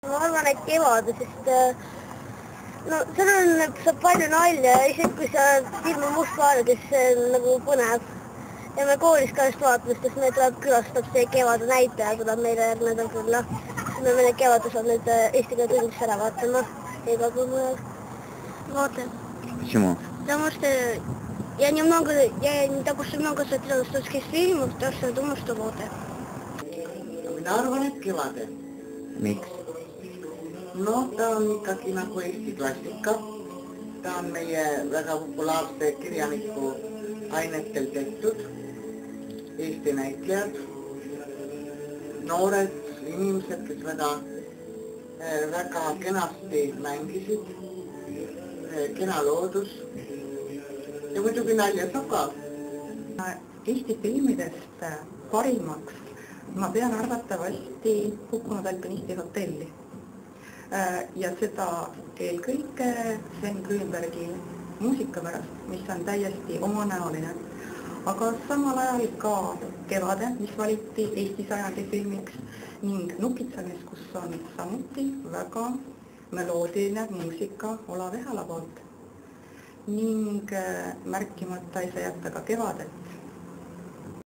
Ma arvan, et kevad, sest no seal saab palju nalja ja isegi kui sa filmi must vaadad, siis see on nagu põnev. Ja me koolis ka just vaatame, sest meil tuleb külastab see kevade näitaja, tuleb meile järgmine nädal külla. Me meile kevades on nüüd eesti keele tundis ära vaatama iga kui mujal. Vaatan. Почему? Потому что я допустим, много смотрела эстонских фильмов, так что думаю, что вот это. Minä arvan, että kevade. Miks? No, tää on ikkagi nagu Eesti klassika. Tää on meie väga populaarse kirjaniku ainetel tehtud. Eesti näitlejad, noored inimesed, kes väga kenasti mängisid, kena loodus ja muidugi nalja saab ka. Eesti filmidest parimaks ma pean arvatavasti Hukkunud alpinisti hotelli. Ja seda eelkõige Sven Grünbergi muusika pärast, mis on täiesti omanäoline. Aga samal ajal ka Kevade, mis valiti Eesti sajandi filmiks ning Nukitsamees, kus on samuti väga meloodiline muusika Olav Ehala poolt. Ning märkimata ei saa jätta ka Kevadet.